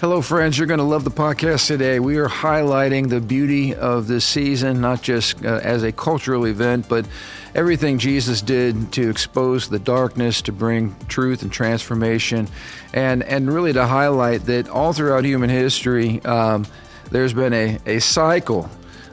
Hello, friends. You're going to love the podcast today. We are highlighting the beauty of this season, not just as a cultural event, but everything Jesus did to expose the darkness, to bring truth and transformation, and really to highlight that all throughout human history, there's been a cycle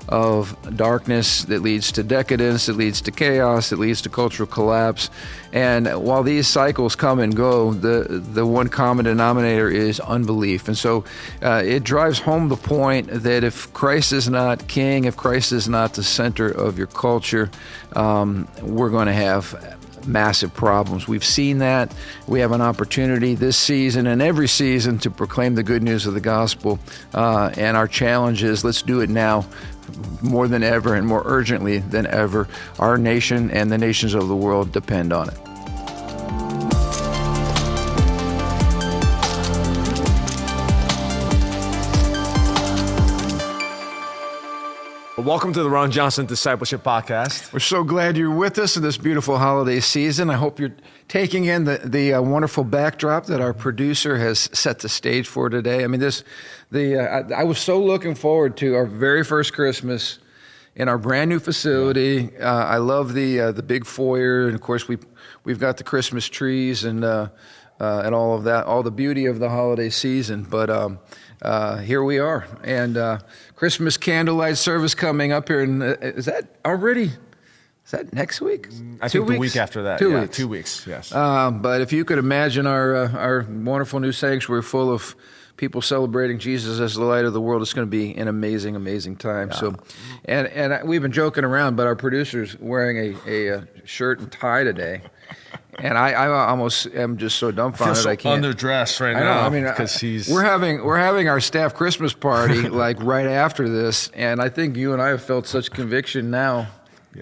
of darkness that leads to decadence, that leads to chaos, that leads to cultural collapse. And while these cycles come and go, the one common denominator is unbelief. And so it drives home the point that if Christ is not king, if Christ is not the center of your culture, we're going to have massive problems. We've seen that. We have an opportunity this season and every season to proclaim the good news of the gospel. And our challenge is, let's do it now more than ever and more urgently than ever. Our nation and the nations of the world depend on it. Well, welcome to the Ron Johnson Discipleship Podcast. We're so glad you're with us in this beautiful holiday season. I hope you're taking in the wonderful backdrop that our producer has set the stage for today. I mean, I was so looking forward to our very first Christmas in our brand new facility. I love the big foyer, and of course we've got the Christmas trees and all of that, all the beauty of the holiday season. But here we are, and Christmas candlelight service coming up here. And is that already? Is that next week? I think the week after that. 2 weeks. 2 weeks, yes. But if you could imagine our wonderful new sanctuary full of people celebrating Jesus as the light of the world, it's going to be an amazing, amazing time. Yeah. So, and we've been joking around, but our producer's wearing a shirt and tie today. And I almost am just so dumbfounded. I can't. Underdressed right now. I mean, because we're having our staff Christmas party like right after this, and I think you and I have felt such conviction now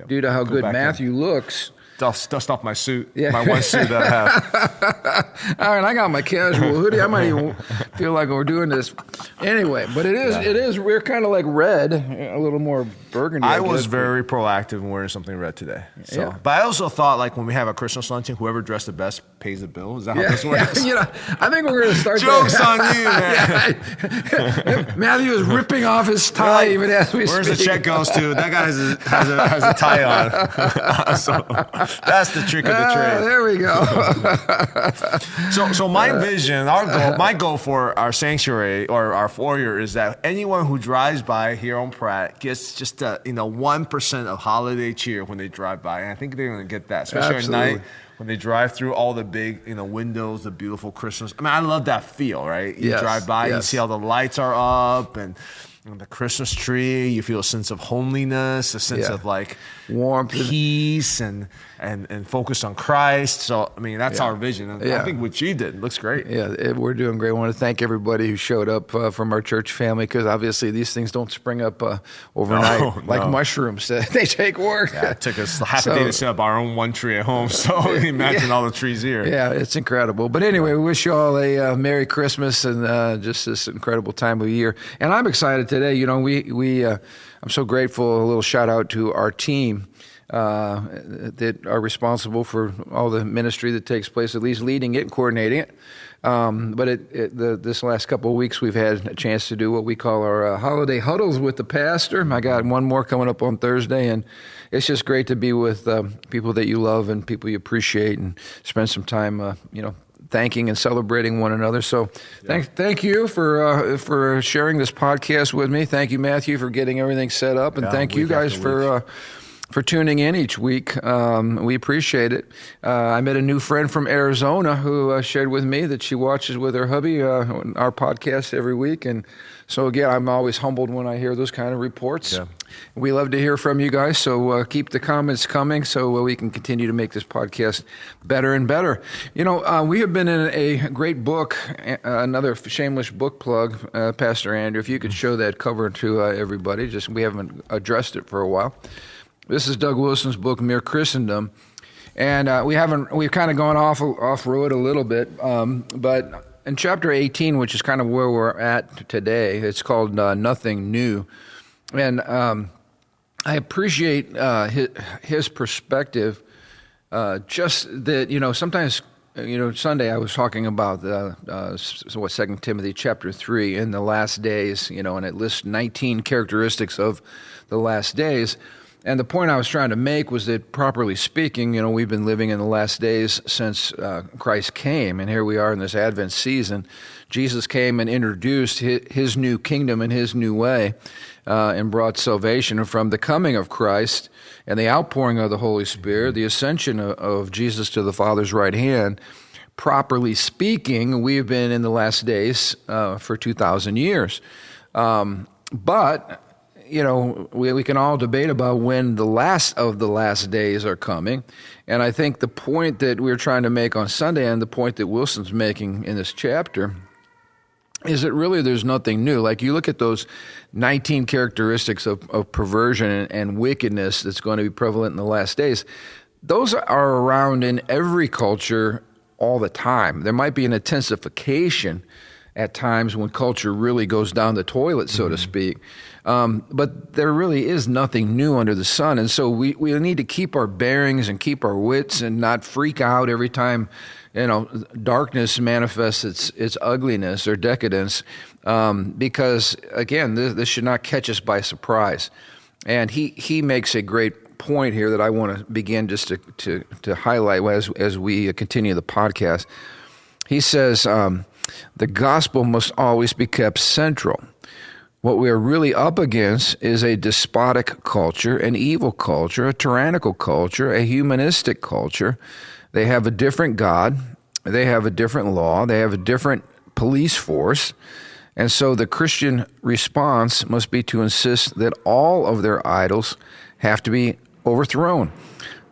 due to how good Matthew looks. Dust off my suit, my one suit that I have. All right, I got my casual hoodie. I might even feel like we're doing this anyway. But it is. We're kind of like red, a little more burgundy. I was very proactive in wearing something red today. So, yeah. But I also thought, like, when we have a Christmas luncheon, whoever dressed the best pays the bill. Is that how this works? I think we're going to start. Jokes on you, man. Matthew is ripping off his tie even as we speak. Where's the check goes to? That guy has a tie on. So that's the trick of the trade. There we go. So my vision, my goal for our sanctuary or our foyer is that anyone who drives by here on Pratt gets just 1% of holiday cheer when they drive by, and I think they're going to get that, especially at night when they drive through all the big windows, the beautiful Christmas. I mean, I love that feel, right? You drive by, you see all the lights are up and the Christmas tree, you feel a sense of homeliness, a sense of like warmth, peace, and focus on Christ. So, I mean, that's our vision. And I think what you did looks great. Yeah, we're doing great. I want to thank everybody who showed up from our church family, because obviously these things don't spring up overnight like mushrooms. They take work. Yeah, it took us half a day to set up our own one tree at home. So imagine all the trees here. Yeah, it's incredible. But anyway, we wish you all a Merry Christmas and just this incredible time of year. And I'm excited today. I'm so grateful. A little shout out to our team that are responsible for all the ministry that takes place, at least leading it and coordinating it. But this last couple of weeks, we've had a chance to do what we call our holiday huddles with the pastor. I got one more coming up on Thursday, and it's just great to be with people that you love and people you appreciate, and spend some time, thanking and celebrating one another. So thank you for sharing this podcast with me. Thank you, Matthew, for getting everything set up. And thank you guys for tuning in each week. We appreciate it. I met a new friend from Arizona who shared with me that she watches with her hubby our podcast every week. And so, again, I'm always humbled when I hear those kind of reports. Yeah. We love to hear from you guys, so keep the comments coming so we can continue to make this podcast better and better. We have been in a great book, another shameless book plug, Pastor Andrew, if you could show that cover to everybody. We haven't addressed it for a while. This is Doug Wilson's book, Mere Christendom. And we've kind of gone off road a little bit, but in chapter 18, which is kind of where we're at today, it's called Nothing New. And I appreciate his perspective, just that, sometimes Sunday I was talking about Second Timothy chapter 3 in the last days, and it lists 19 characteristics of the last days. And the point I was trying to make was that, properly speaking, we've been living in the last days since Christ came, and here we are in this Advent season. Jesus came and introduced his new kingdom and his new way, and brought salvation. And from the coming of Christ and the outpouring of the Holy Spirit, the ascension of Jesus to the Father's right hand, properly speaking, we have been in the last days for 2,000 years. But we can all debate about when the last of the last days are coming. And I think the point that we're trying to make on Sunday, and the point that Wilson's making in this chapter, is that really there's nothing new. Like, you look at those 19 characteristics of perversion and wickedness that's going to be prevalent in the last days. Those are around in every culture all the time. There might be an intensification at times when culture really goes down the toilet, so to speak. But there really is nothing new under the sun. And so we need to keep our bearings and keep our wits and not freak out every time, darkness manifests its ugliness or decadence. Because, again, this should not catch us by surprise. And he makes a great point here that I want to begin just to highlight as we continue the podcast. He says, the gospel must always be kept central. What we are really up against is a despotic culture, an evil culture, a tyrannical culture, a humanistic culture. They have a different God. They have a different law. They have a different police force. And so the Christian response must be to insist that all of their idols have to be overthrown.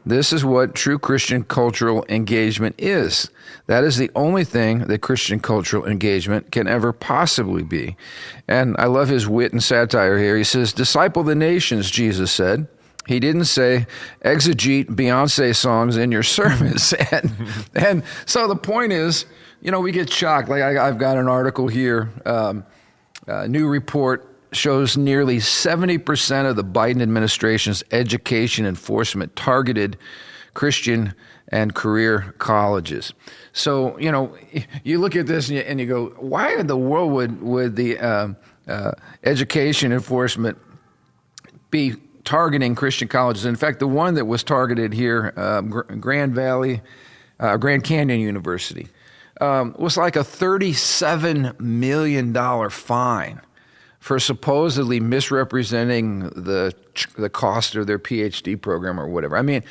This is what true Christian cultural engagement is. That is the only thing that Christian cultural engagement can ever possibly be. And I love his wit and satire here. He says, disciple the nations, Jesus said. He didn't say, exegete Beyonce songs in your sermons. And so the point is, we get shocked. Like, I've got an article here, new report shows nearly 70% of the Biden administration's education enforcement targeted Christian and career colleges. So, you look at this and you go, why in the world would the education enforcement be targeting Christian colleges? In fact, the one that was targeted here, Grand Canyon University, was like a $37 million fine for supposedly misrepresenting the cost of their PhD program or whatever. I mean,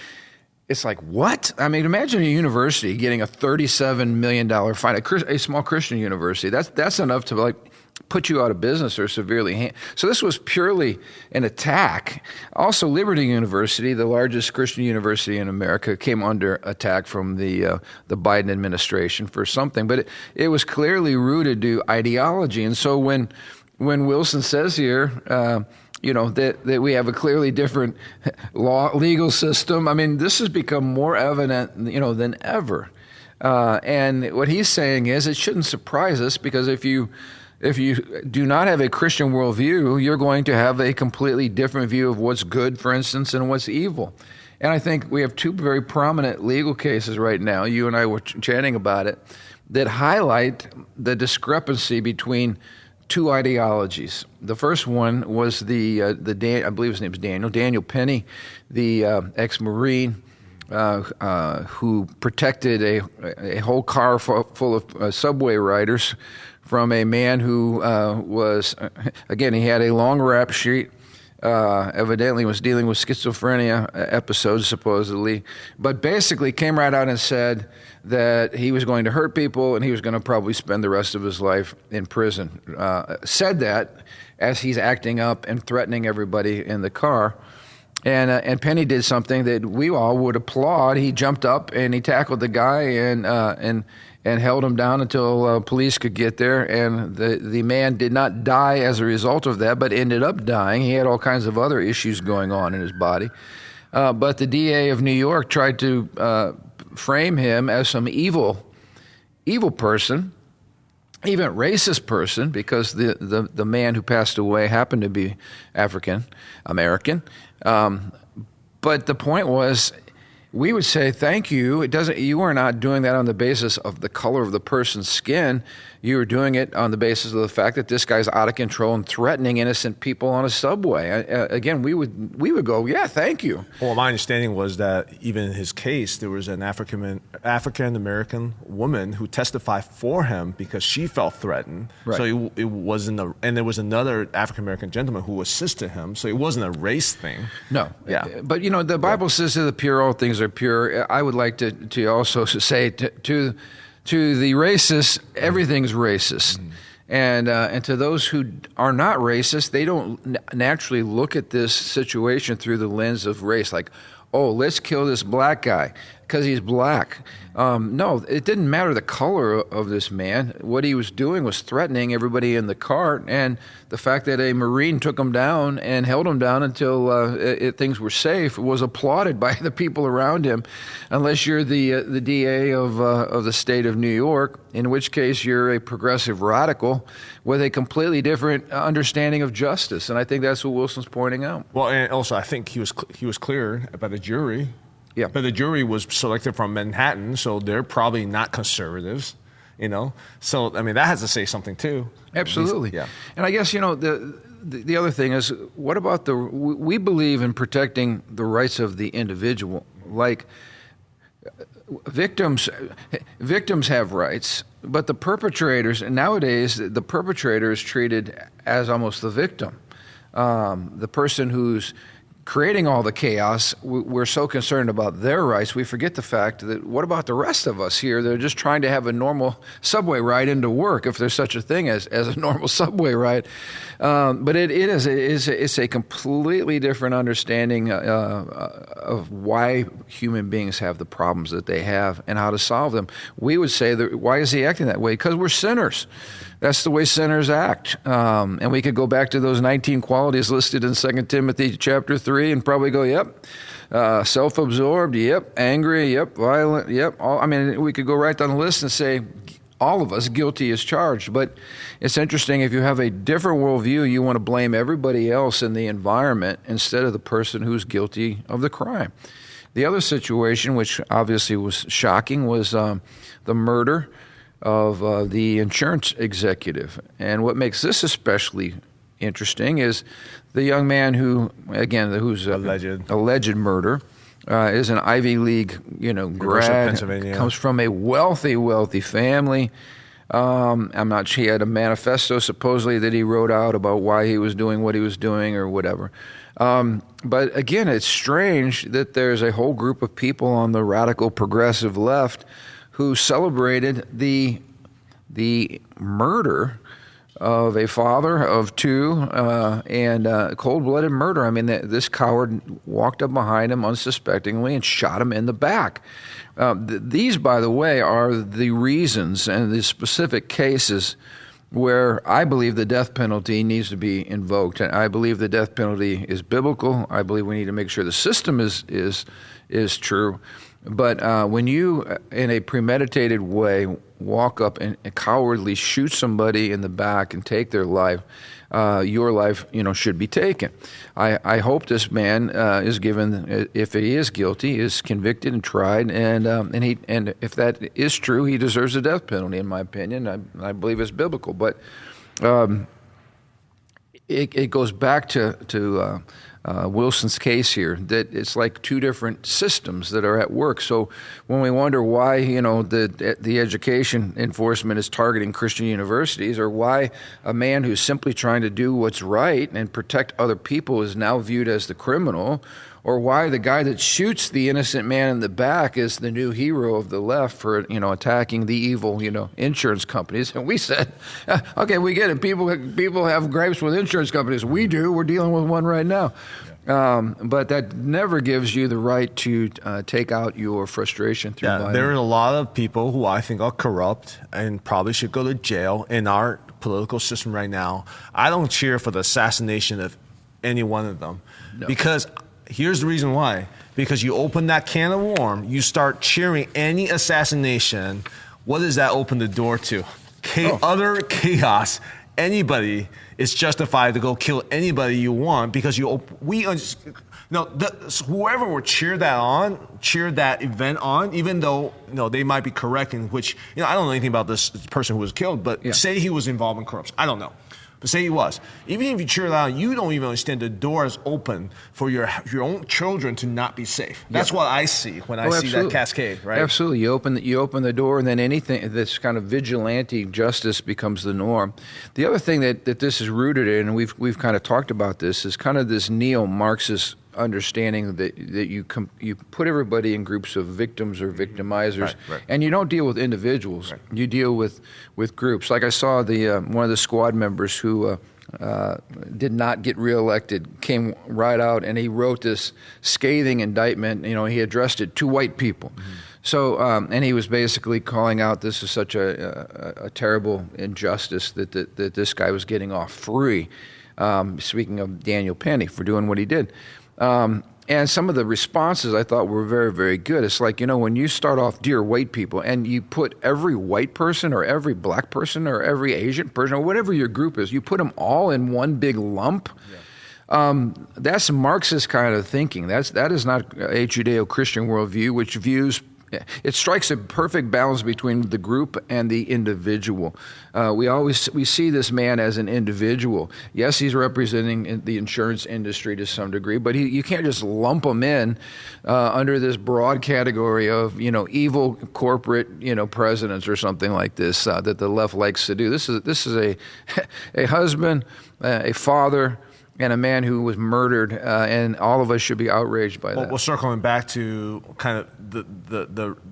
it's like, what? I mean, imagine a university getting a $37 million fine, a small Christian university. That's enough to put you out of business or severely. So this was purely an attack. Also, Liberty University, the largest Christian university in America, came under attack from the Biden administration for something. But it was clearly rooted to ideology. And so when Wilson says here, that we have a clearly different legal system, I mean, this has become more evident, than ever. And what he's saying is it shouldn't surprise us, because if you do not have a Christian worldview, you're going to have a completely different view of what's good, for instance, and what's evil. And I think we have two very prominent legal cases right now, you and I were chatting about it, that highlight the discrepancy between two ideologies. The first one was I believe his name is Daniel Penny, the ex-Marine who protected a whole car full of subway riders from a man who again, he had a long rap sheet, evidently was dealing with schizophrenia episodes, supposedly, but basically came right out and said that he was going to hurt people and he was going to probably spend the rest of his life in prison. Said that as he's acting up and threatening everybody in the car. And Penny did something that we all would applaud. He jumped up and he tackled the guy and held him down until police could get there. And the man did not die as a result of that, but ended up dying. He had all kinds of other issues going on in his body. But the DA of New York tried to frame him as some evil person, even racist person, because the man who passed away happened to be African American. But the point was, we would say thank you. You are not doing that on the basis of the color of the person's skin. You are doing it on the basis of the fact that this guy's out of control and threatening innocent people on a subway. Again, we would go, yeah, thank you. Well, my understanding was that even in his case, there was an African American woman who testified for him because she felt threatened. Right. So it wasn't and there was another African American gentleman who assisted him. So it wasn't a race thing. No. Yeah. But the Bible says to the pure, all things are pure. I would like to also say to the racist, everything's racist. And to those who are not racist, they don't naturally look at this situation through the lens of race, like, oh, let's kill this black guy because he's black. No, it didn't matter the color of this man. What he was doing was threatening everybody in the car, and the fact that a Marine took him down and held him down until things were safe was applauded by the people around him, unless you're the DA of the state of New York, in which case you're a progressive radical with a completely different understanding of justice. And I think that's what Wilson's pointing out. Well, and also I think he was cleared by the jury. Yeah. But the jury was selected from Manhattan, so they're probably not conservatives, So, I mean, that has to say something, too. Absolutely. Yeah. And I guess, the other thing is, what about we believe in protecting the rights of the individual. Like, victims have rights, but the perpetrators, and nowadays, the perpetrator is treated as almost the victim. The person who's creating all the chaos, we're so concerned about their rights, we forget the fact that what about the rest of us here? They're just trying to have a normal subway ride into work, if there's such a thing as a normal subway ride. But it's a completely different understanding of why human beings have the problems that they have and how to solve them. We would say, that why is he acting that way? Because we're sinners. That's the way sinners act. And we could go back to those 19 qualities listed in 2 Timothy chapter 3 and probably go, yep, self-absorbed, yep, angry, yep, violent, yep. We could go right down the list and say, all of us guilty as charged. But it's interesting, if you have a different worldview, you want to blame everybody else in the environment instead of the person who's guilty of the crime. The other situation, which obviously was shocking, was the murder of the insurance executive. And what makes this especially interesting is the young man who's alleged murder is an Ivy League, grad, Pennsylvania. Comes from a wealthy family. I'm not sure, he had a manifesto supposedly that he wrote out about why he was doing what he was doing or whatever. But again, it's strange that there's a whole group of people on the radical progressive left who celebrated the murder of a father of two and cold-blooded murder. I mean, this coward walked up behind him unsuspectingly and shot him in the back. These, by the way, are the reasons and the specific cases where I believe the death penalty needs to be invoked. And I believe the death penalty is biblical. I believe we need to make sure the system is true. But when you, in a premeditated way, walk up and cowardly shoot somebody in the back and take their life, your life, should be taken. I hope this man is given, if he is guilty, is convicted and tried, and if that is true, he deserves the death penalty. In my opinion, I believe it's biblical. But it goes back to Wilson's case here, that it's like two different systems that are at work. So when we wonder why, the education enforcement is targeting Christian universities, or why a man who's simply trying to do what's right and protect other people is now viewed as the criminal, or why the guy that shoots the innocent man in the back is the new hero of the left for, attacking the evil, insurance companies. And we said, okay, we get it. People have gripes with insurance companies. We do. We're dealing with one right now. But that never gives you the right to take out your frustration through violence. There are a lot of people who I think are corrupt and probably should go to jail in our political system right now. I don't cheer for the assassination of any one of them. No. Because here's the reason why. Because you open that can of worms, you start cheering any assassination. What does that open the door to? Other chaos anybody is justified to go kill anybody you want because whoever would cheer that event on, even though they might be correct in which I don't know anything about this person who was killed, but say he was involved in corruption. I don't know. But say he was. Even if you cheer that on, you don't even understand the door is open for your own children to not be safe. That's what I see when I see that cascade, right? Absolutely. You open the door, and then anything, this kind of vigilante justice becomes the norm. The other thing that this is rooted in, and we've kind of talked about this, is kind of this neo-Marxist understanding that you put everybody in groups of victims or victimizers, right. and you don't deal with individuals. Right. You deal with groups. Like I saw one of the squad members who did not get reelected came right out and he wrote this scathing indictment. He addressed it to white people. Mm-hmm. So, and he was basically calling out this is such a terrible injustice that this guy was getting off free. Speaking of Daniel Penny for doing what he did. And some of the responses I thought were very, very good. It's like, when you start off, dear white people, and you put every white person or every black person or every Asian person or whatever your group is, you put them all in one big lump. Yeah. That's Marxist kind of thinking. That is not a Judeo-Christian worldview, which views. It strikes a perfect balance between the group and the individual. We see this man as an individual. Yes, he's representing the insurance industry to some degree, but you can't just lump him in under this broad category of evil corporate presidents or something like this that the left likes to do. This is a husband, a father, and a man who was murdered, and all of us should be outraged by that. Well, circling back to kind of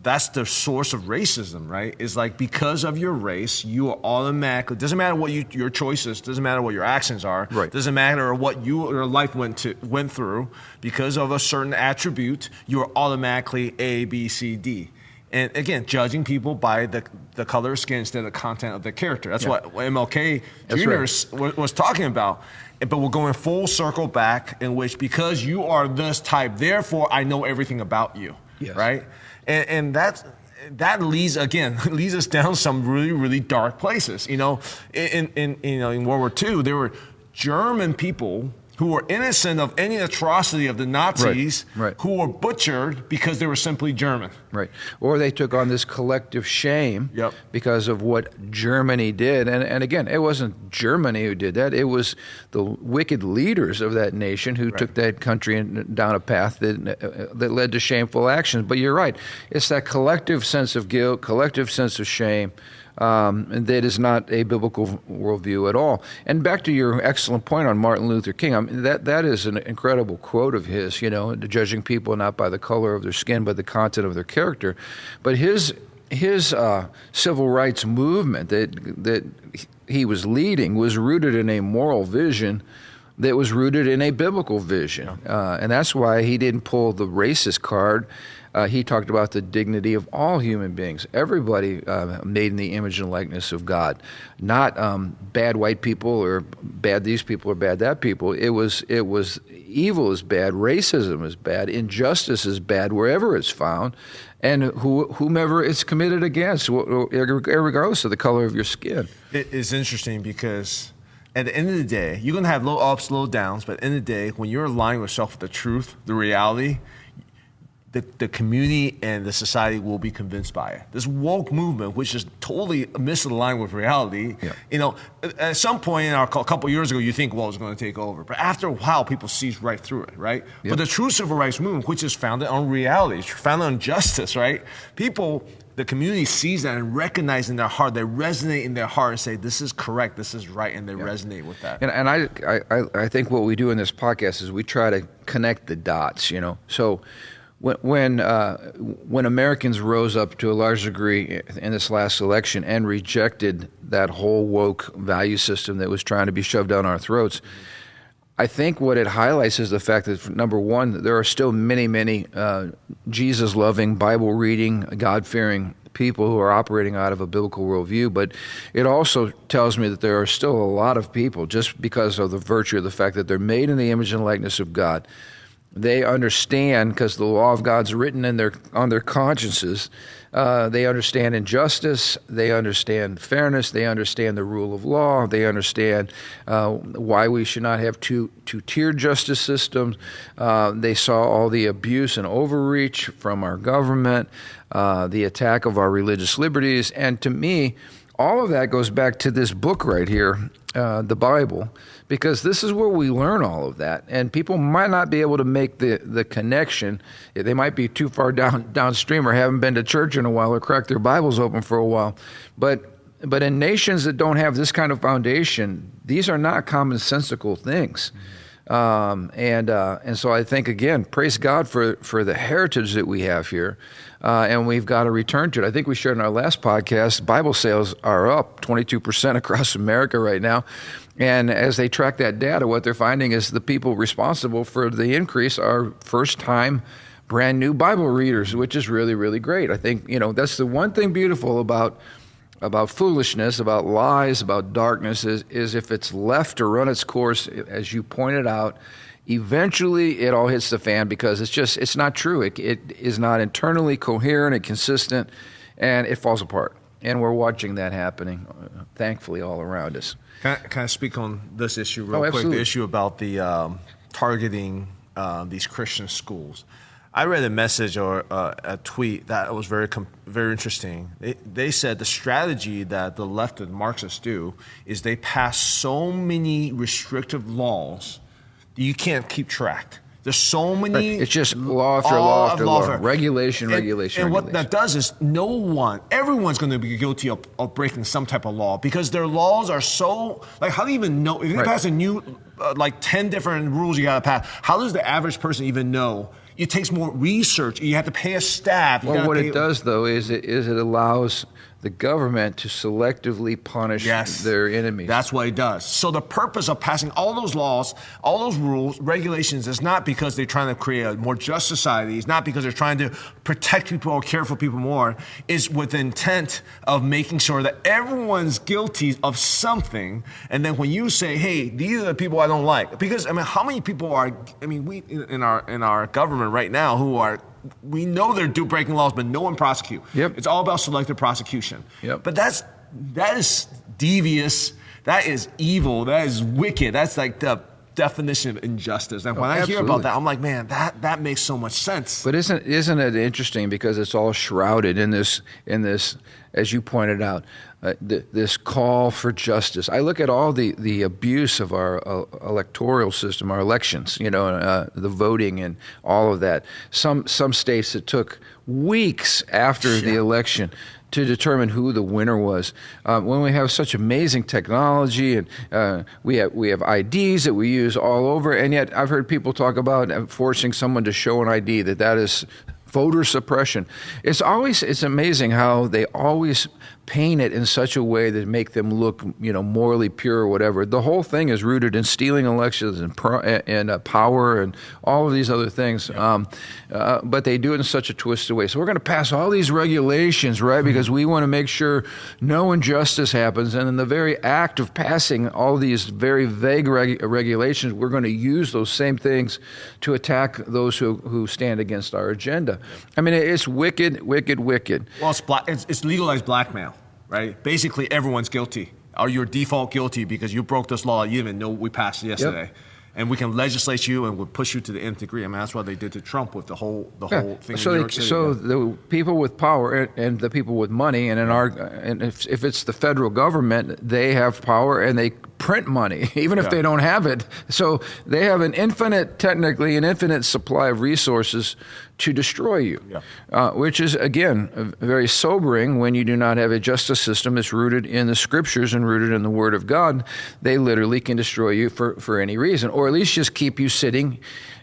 that's the source of racism, right? Is like because of your race, you are automatically, doesn't matter what your choices, doesn't matter what your actions are, right. Doesn't matter what your life went through, because of a certain attribute, you are automatically A, B, C, D. And again, judging people by the color of skin instead of the content of their character. That's what MLK Jr. was talking about. But we're going full circle back in which because you are this type, therefore I know everything about you, right? And that leads us down some really, really dark places. In World War II, there were German people who were innocent of any atrocity of the Nazis, right. Who were butchered because they were simply German. Right. Or they took on this collective shame because of what Germany did. And again, it wasn't Germany who did that. It was the wicked leaders of that nation who took that country down a path that led to shameful actions. But you're right. It's that collective sense of guilt, collective sense of shame. And that is not a biblical worldview at all. And back to your excellent point on Martin Luther King, that is an incredible quote of his, judging people not by the color of their skin, but the content of their character. But his civil rights movement that he was leading was rooted in a moral vision that was rooted in a biblical vision. And that's why he didn't pull the racist card. He talked about the dignity of all human beings, everybody made in the image and likeness of God, not bad white people or bad these people or bad that people. It was evil is bad, racism is bad, injustice is bad wherever it's found, and whomever it's committed against, regardless of the color of your skin. It is interesting because at the end of the day, you're going to have low ups, low downs, but at the end of the day, when you're aligning yourself with the truth, the reality, the community and the society will be convinced by it. This woke movement, which is totally misaligned with reality, at some point a couple years ago, you think, well, it's going to take over. But after a while, people sees right through it, right? Yep. But the true civil rights movement, which is founded on reality, it's founded on justice, right? The community sees that and recognize in their heart, they resonate in their heart and say, this is correct, this is right, and they resonate with that. And I think what we do in this podcast is we try to connect the dots, So when Americans rose up to a large degree in this last election and rejected that whole woke value system that was trying to be shoved down our throats, I think what it highlights is the fact that, number one, there are still many, many Jesus-loving, Bible-reading, God-fearing people who are operating out of a biblical worldview, but it also tells me that there are still a lot of people, just because of the virtue of the fact that they're made in the image and likeness of God. They understand, because the law of God's written on their consciences, They understand injustice. They understand fairness. They understand the rule of law. They understand why we should not have two-tiered justice systems. They saw all the abuse and overreach from our government, the attack of our religious liberties. And to me, all of that goes back to this book right here, the Bible, because this is where we learn all of that. And people might not be able to make the connection. They might be too far downstream or haven't been to church in a while or cracked their Bibles open for a while. But in nations that don't have this kind of foundation, these are not commonsensical things. And so I think, again, praise God for the heritage that we have here. And we've got to return to it. I think we shared in our last podcast, Bible sales are up 22% across America right now. And as they track that data, what they're finding is the people responsible for the increase are first-time, brand new Bible readers, which is really, really great. I think, that's the one thing beautiful about foolishness, about lies, about darkness is if it's left to run its course, as you pointed out, eventually it all hits the fan because it's not true. It is not internally coherent and consistent, and it falls apart. And we're watching that happening, thankfully, all around us. Can I speak on this issue real quick? Absolutely. The issue about the targeting these Christian schools. I read a message or a tweet that was very interesting. They said the strategy that the left and Marxists do is they pass so many restrictive laws that you can't keep track. There's so many. Right. It's just law after law after law. Regulation. And what that does is everyone's going to be guilty of breaking some type of law because their laws are so, how do you even know? If you pass a new, 10 different rules you got to pass, how does the average person even know? It takes more research. You have to pay a staff. Well, what it does, though, is it allows the government to selectively punish their enemies. That's what it does. So the purpose of passing all those laws, all those rules, regulations, is not because they're trying to create a more just society. It's not because they're trying to protect people or care for people more. It's with the intent of making sure that everyone's guilty of something. And then when you say, hey, these are the people I don't like. Because, how many people are, we in our government right now we know they're breaking laws, but no one prosecute. Yep. It's all about selective prosecution. Yep. But that is devious. That is evil. That is wicked. That's like the definition of injustice. And when I hear about that, I'm like, man, that makes so much sense. But isn't it interesting because it's all shrouded in this, as you pointed out, this call for justice. I look at all the abuse of our electoral system, our elections, the voting and all of that. Some states it took weeks after the election to determine who the winner was. When we have such amazing technology and we have IDs that we use all over, and yet I've heard people talk about forcing someone to show an ID, that is voter suppression. It's amazing how they always paint it in such a way that make them look, morally pure or whatever. The whole thing is rooted in stealing elections and power and all of these other things. But they do it in such a twisted way. So we're going to pass all these regulations, right? Mm-hmm. Because we want to make sure no injustice happens. And in the very act of passing all these very vague regulations, we're going to use those same things to attack those who stand against our agenda. It's wicked, wicked, wicked. Well, it's legalized blackmail, right? Basically, everyone's guilty. Or you're default guilty because you broke this law you didn't even know we passed it yesterday. Yep. And we can legislate you and we'll push you to the nth degree. That's what they did to Trump with the whole thing in New York City. So the people with power and the people with money, and if it's the federal government, they have power and they print money, even if they don't have it. So they have technically an infinite supply of resources to destroy you, which is, again, very sobering when you do not have a justice system that's rooted in the scriptures and rooted in the word of God. They literally can destroy you for any reason, or at least just keep you sitting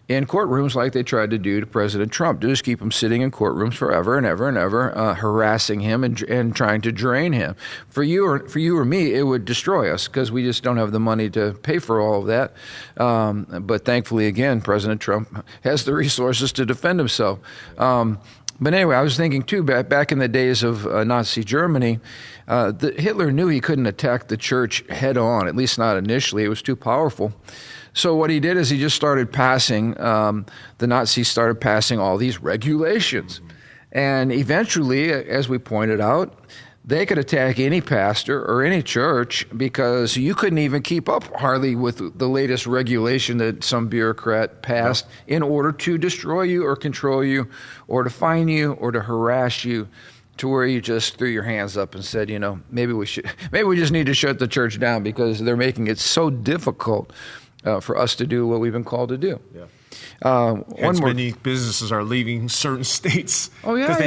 in courtrooms like they tried to do to President Trump. Just keep him sitting in courtrooms forever and ever and ever, harassing him and trying to drain him. For you or me, it would destroy us because we just don't have the money to pay for all of that. But thankfully, again, President Trump has the resources to defend himself. But anyway, I was thinking too, back in the days of Nazi Germany, Hitler knew he couldn't attack the church head on, at least not initially. It was too powerful. So what he did is he just started passing, the Nazis started passing all these regulations. And eventually, as we pointed out, they could attack any pastor or any church because you couldn't even keep up hardly with the latest regulation that some bureaucrat passed in order to destroy you or control you or to fine you or to harass you, to where you just threw your hands up and said, maybe we just need to shut the church down because they're making it so difficult for us to do what we've been called to do. Yeah. Many businesses are leaving certain states because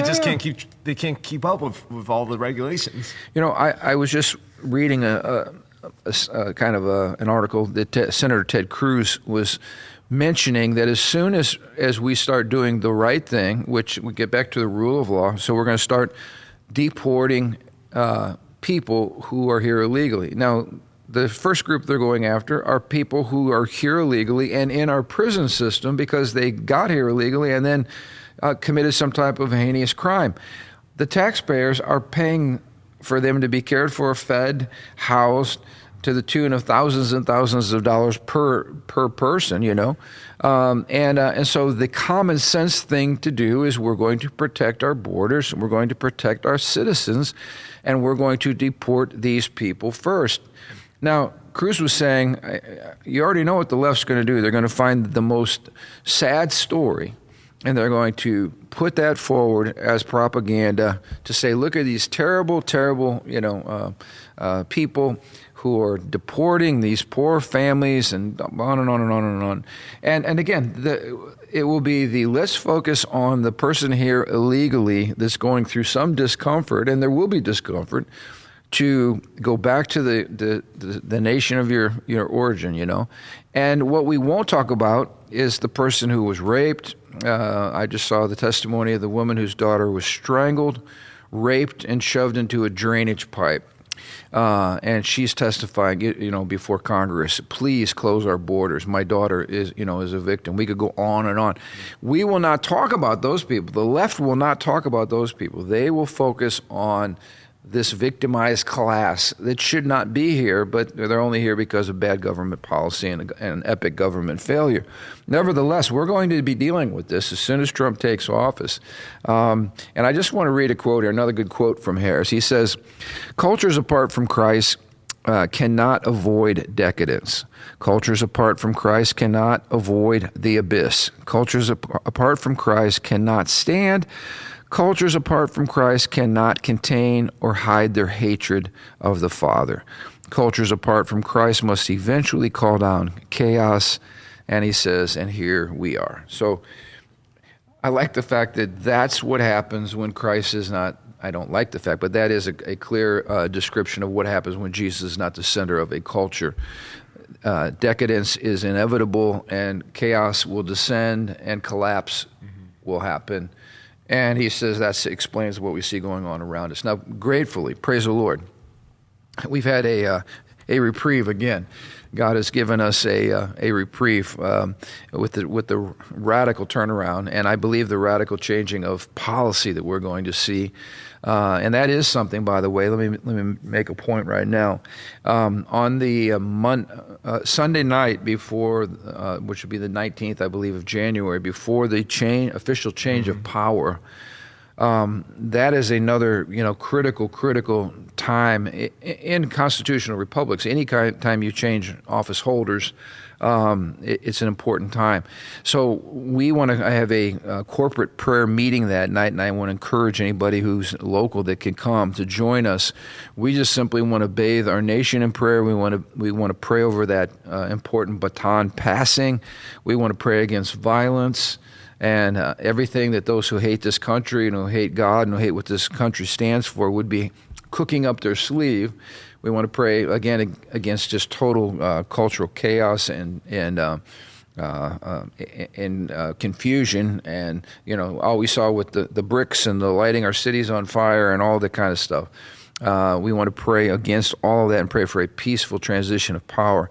they can't keep up with all the regulations. I was just reading a kind of an article that Senator Ted Cruz was mentioning that as soon as we start doing the right thing, which we get back to the rule of law, so we're going to start deporting people who are here illegally. Now, the first group they're going after are people who are here illegally and in our prison system because they got here illegally and then committed some type of heinous crime. The taxpayers are paying for them to be cared for, fed, housed, to the tune of thousands and thousands of dollars per person, and so the common sense thing to do is we're going to protect our borders, we're going to protect our citizens, and we're going to deport these people first. Now, Cruz was saying, you already know what the left's going to do. They're going to find the most sad story, and they're going to put that forward as propaganda to say, look at these terrible, terrible, people who are deporting these poor families, and on and on and on and on. And again, it will be let's focus on the person here illegally that's going through some discomfort, and there will be discomfort, to go back to the nation of your origin, And what we won't talk about is the person who was raped. I just saw the testimony of the woman whose daughter was strangled, raped, and shoved into a drainage pipe. And she's testifying, before Congress, please close our borders. My daughter is a victim. We could go on and on. We will not talk about those people. The left will not talk about those people. They will focus on this victimized class that should not be here, but they're only here because of bad government policy and epic government failure. Nevertheless, we're going to be dealing with this as soon as Trump takes office. And I just want to read a quote here, another good quote from Harris. He says, cultures apart from Christ cannot avoid decadence. Cultures apart from Christ cannot avoid the abyss. Cultures apart from Christ cannot stand. Cultures apart from Christ cannot contain or hide their hatred of the Father. Cultures apart from Christ must eventually call down chaos, and he says, and here we are. So I like the fact that that's what happens when Christ is not, I don't like the fact, but that is a clear description of what happens when Jesus is not the center of a culture. Decadence is inevitable, and chaos will descend, and collapse will happen. And he says that explains what we see going on around us. Now, gratefully, praise the Lord, we've had a reprieve again. God has given us a reprieve with the radical turnaround, and I believe the radical changing of policy that we're going to see. And that is something, by the way. Let me make a point right now. On the Sunday night before, which would be the 19th, I believe, of January, before the official change of power, that is another critical time in constitutional republics. Any time you change office holders, it's an important time. So we want to have a corporate prayer meeting that night, and I want to encourage anybody who's local that can come to join us. We just simply want to bathe our nation in prayer. We want to pray over that important baton passing. We want to pray against violence and everything that those who hate this country and who hate God and who hate what this country stands for would be cooking up their sleeve. We want to pray again against just total cultural chaos and confusion, and all we saw with the bricks and the lighting our cities on fire and all that kind of stuff. We want to pray against all of that and pray for a peaceful transition of power.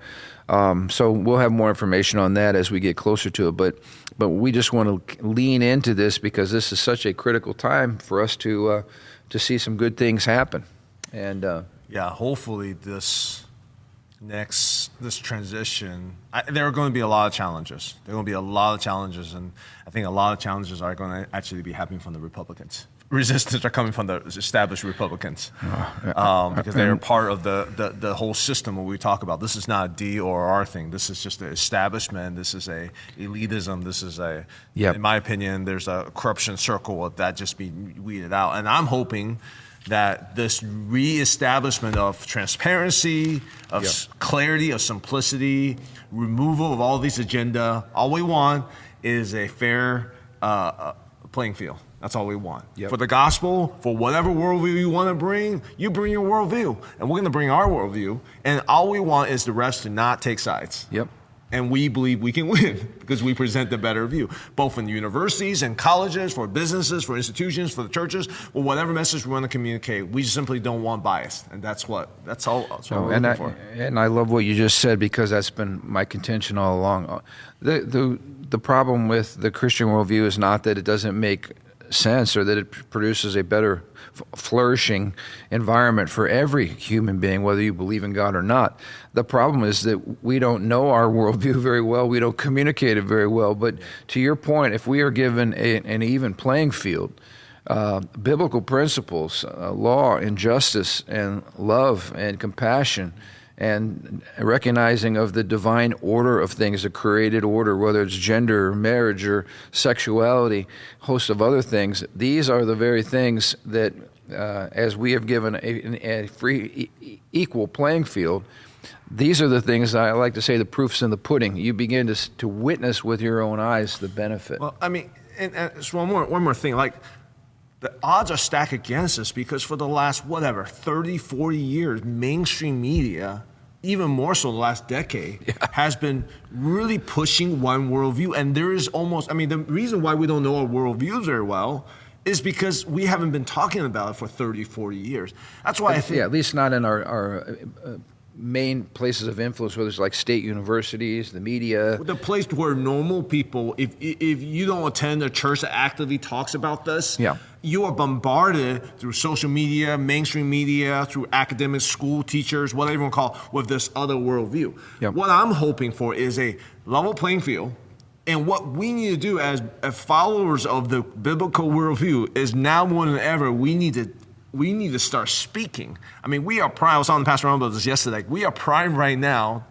So we'll have more information on that as we get closer to it. But we just want to lean into this because this is such a critical time for us to see some good things happen. And hopefully this this transition, there are going to be a lot of challenges. There are going to be a lot of challenges, and I think a lot of challenges are going to actually be happening from the Republicans. Resistance are coming from the established Republicans because they are part of the whole system when we talk about. This is not a D or R thing. This is just the establishment. This is a elitism. This is in my opinion, there's a corruption circle of that just being weeded out. And I'm hoping that this reestablishment of transparency, of clarity, of simplicity, removal of all these agenda, all we want is a fair playing field. That's all we want. For the gospel, for whatever worldview you want to bring, you bring your worldview. And we're going to bring our worldview. And all we want is the rest to not take sides. And we believe we can win because we present the better view, both in universities and colleges, for businesses, for institutions, for the churches, or whatever message we want to communicate. We simply don't want bias, and that's all we're looking for. And I love what you just said because that's been my contention all along. The problem with the Christian worldview is not that it doesn't make sense or that it produces a better flourishing environment for every human being, whether you believe in God or not. The problem is that we don't know our worldview very well. We don't communicate it very well. But to your point, if we are given an even playing field, biblical principles, law and justice and love and compassion, and recognizing of the divine order of things, the created order, whether it's gender or marriage or sexuality, a host of other things, these are the very things that, as we have given a free, equal playing field, these are the things I like to say the proof's in the pudding. You begin to witness with your own eyes the benefit. Well, I mean, and just one more thing, like, the odds are stacked against us because for the last, 30, 40 years, mainstream media, even more so the last decade, has been really pushing one worldview. And there is the reason why we don't know our worldviews very well is because we haven't been talking about it for 30, 40 years. That's why I think... Yeah, at least not in our main places of influence, whether it's like state universities, the media. The place where normal people, if you don't attend a church that actively talks about this, you are bombarded through social media, mainstream media, through academic school teachers, whatever you want to call it, with this other worldview. What I'm hoping for is a level playing field. And what we need to do as followers of the biblical worldview is now more than ever, we need to start speaking. I mean, we are primed. I was on Pastor Ron about this yesterday. We are primed right now,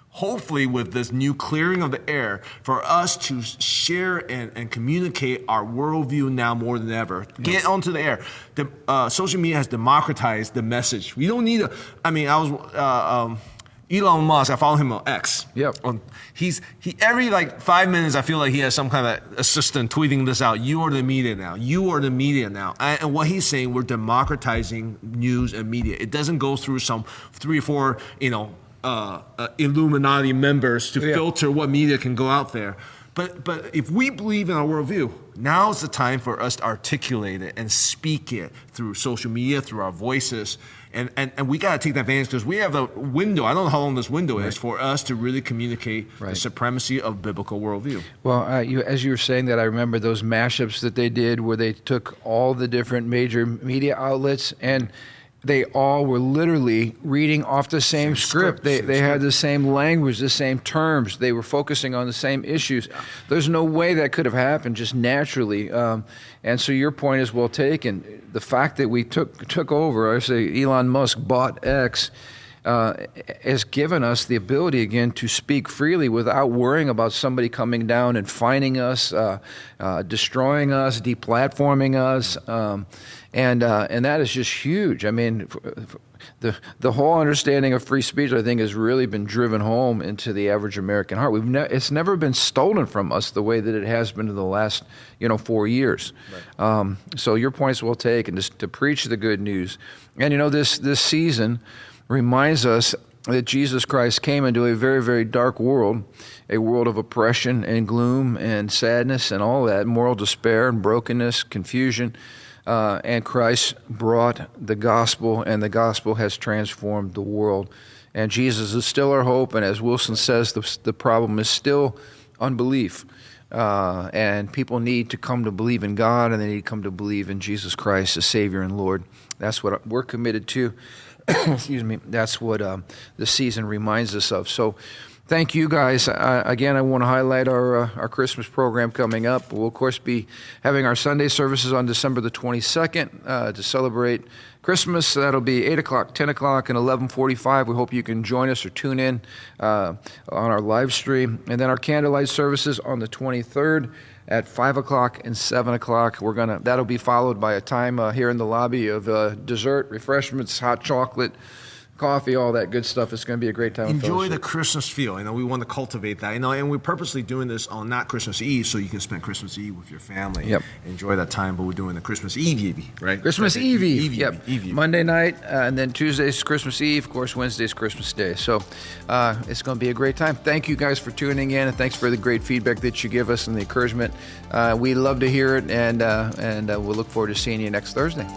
hopefully with this new clearing of the air, for us to share and communicate our worldview now more than ever. Get onto the air. Social media has democratized the message. We don't need Elon Musk, I follow him on X. He every 5 minutes, I feel like he has some kind of assistant tweeting this out. You are the media now. You are the media now. And what he's saying, we're democratizing news and media. It doesn't go through some 3 or 4, Illuminati members to filter what media can go out there. But if we believe in our worldview, now's the time for us to articulate it and speak it through social media, through our voices. And we got to take that advantage because we have a window. I don't know how long this window is for us to really communicate the supremacy of biblical worldview. Well, as you were saying that, I remember those mashups that they did where they took all the different major media outlets and they all were literally reading off the same script. They had the same language, the same terms. They were focusing on the same issues. There's no way that could have happened just naturally. And so your point is well taken. The fact that we took over, I say Elon Musk bought X, has given us the ability again to speak freely without worrying about somebody coming down and finding us, destroying us, deplatforming us. And that is just huge. I mean, the whole understanding of free speech, I think, has really been driven home into the average American heart. It's never been stolen from us the way that it has been in the last 4 years. So your point's well taken, just to preach the good news. And this season reminds us that Jesus Christ came into a very, very dark world, a world of oppression and gloom and sadness and all that, moral despair and brokenness, confusion. And Christ brought the gospel, and the gospel has transformed the world. And Jesus is still our hope, and as Wilson says, the problem is still unbelief. And people need to come to believe in God, and they need to come to believe in Jesus Christ as Savior and Lord. That's what we're committed to. excuse me, that's what the season reminds us of. So thank you guys. Again, I want to highlight our Christmas program coming up. We'll, of course, be having our Sunday services on December the 22nd to celebrate Christmas. That'll be 8 o'clock, 10 o'clock, and 11:45. We hope you can join us or tune in on our live stream. And then our candlelight services on the 23rd at 5 o'clock and 7 o'clock. That'll be followed by a time here in the lobby of dessert, refreshments, hot chocolate, coffee, all that good stuff. It's going to be a great time. Enjoy the Christmas feel. We want to cultivate that. And we're purposely doing this on not Christmas Eve, so you can spend Christmas Eve with your family. Yep. Enjoy that time. But we're doing the Christmas Eve, right? Christmas Eve. Yep. Eve. Monday night, and then Tuesday's Christmas Eve. Of course, Wednesday's Christmas Day. So it's going to be a great time. Thank you guys for tuning in, and thanks for the great feedback that you give us and the encouragement. We love to hear it, and we'll look forward to seeing you next Thursday.